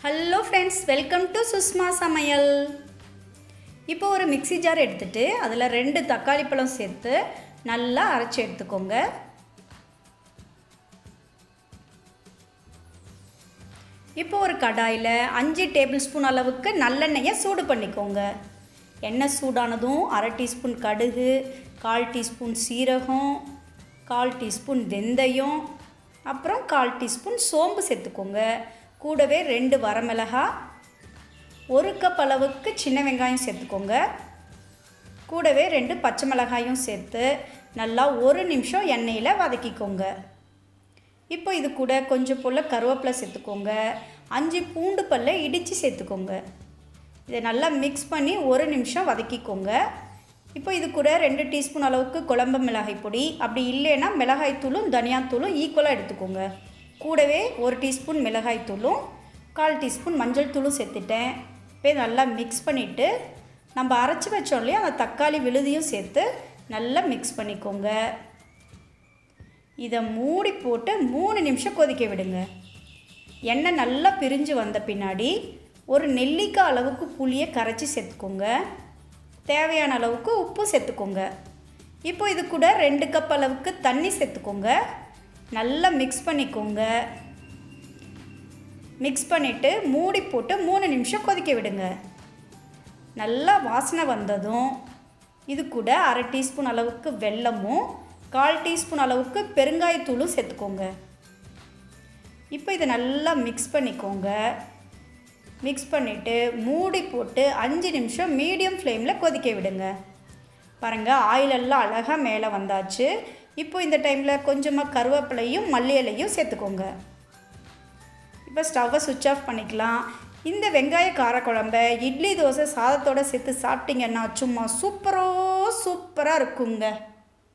Hello friends, welcome to Sushma சமையல். இப்போ ஒரு மிக்ஸி ஜார் எடுத்துகிட்டு அதில் 2 தக்காளி பழம் சேர்த்து நல்லா அரைச்சி எடுத்துக்கோங்க. இப்போ ஒரு கடாயில் 5 டேபிள் ஸ்பூன் அளவுக்கு நல்லெண்ணெயை சூடு பண்ணிக்கோங்க. எண்ணெய் சூடானதும் 1/2 டீஸ்பூன் கடுகு, 1/4 டீஸ்பூன் சீரகம், 1/4 டீஸ்பூன் வெந்தயம், அப்புறம் 1/4 டீஸ்பூன் சோம்பு சேர்த்துக்கோங்க. கூடவே 2 வரமிளகாய், 1 கப் அளவுக்கு சின்ன வெங்காயம் சேர்த்துக்கோங்க. கூடவே 2 பச்சை மிளகாயும் சேர்த்து நல்லா 1 நிமிஷம் எண்ணெயில் வதக்கிக்கோங்க. இப்போ இது கூட கொஞ்சம் போல் கருவேப்பிலை சேர்த்துக்கோங்க. 5 பூண்டு பல்லை இடித்து சேர்த்துக்கோங்க. இதை நல்லா மிக்ஸ் பண்ணி 1 நிமிஷம் வதக்கிக்கோங்க. இப்போ இது கூட 2 டீஸ்பூன் அளவுக்கு குழம்பு மிளகாய் பொடி, அப்படி இல்லைன்னா மிளகாய்த்தூளும் தனியாத்தூளும் ஈக்குவலாக எடுத்துக்கோங்க. கூடவே 1 டீஸ்பூன் மிளகாய்த்தூளும் 1/4 டீஸ்பூன் மஞ்சள் தூளும் சேர்த்துட்டேன். இப்போ நல்லா மிக்ஸ் பண்ணிவிட்டு நம்ம அரைச்சி வச்சோம் இல்லையா, அந்த தக்காளி விழுதியும் சேர்த்து நல்லா மிக்ஸ் பண்ணிக்கோங்க. இதை மூடி போட்டு 3 நிமிஷம் கொதிக்க விடுங்க. எண்ணெய் நல்லா பிரிஞ்சு வந்த பின்னாடி ஒரு நெல்லிக்காய் அளவுக்கு புளியை கரைச்சி சேர்த்துக்கோங்க. தேவையான அளவுக்கு உப்பு சேர்த்துக்கோங்க. இப்போ இது கூட 2 கப் அளவுக்கு தண்ணி சேர்த்துக்கோங்க. நல்லா மிக்ஸ் பண்ணிக்கோங்க. மிக்ஸ் பண்ணிவிட்டு மூடி போட்டு 3 நிமிஷம் கொதிக்க விடுங்க. நல்லா வாசனை வந்ததும் இது கூட 1/2 டீஸ்பூன் அளவுக்கு வெல்லமும் 1/4 டீஸ்பூன் அளவுக்கு பெருங்காயத்தூளும் சேர்த்துக்கோங்க. இப்போ இதை நல்லா மிக்ஸ் பண்ணிக்கோங்க. மிக்ஸ் பண்ணிவிட்டு மூடி போட்டு 5 நிமிஷம் மீடியம் ஃப்ளேமில் கொதிக்க விடுங்க. பாருங்கள், ஆயிலெல்லாம் அழகாக மேலே வந்தாச்சு. இப்போ இந்த டைமில் கொஞ்சமாக கருவேப்பிலையும் மல்லி இலையும் சேர்த்துக்கோங்க. இப்போ ஸ்டவ்வை சுவிட்ச் ஆஃப் பண்ணிக்கலாம். இந்த வெங்காய காரக்குழம்ப இட்லி, தோசை, சாதத்தோடு சேர்த்து சாப்பிட்டிங்கன்னா சும்மா சூப்பராக இருக்குங்க.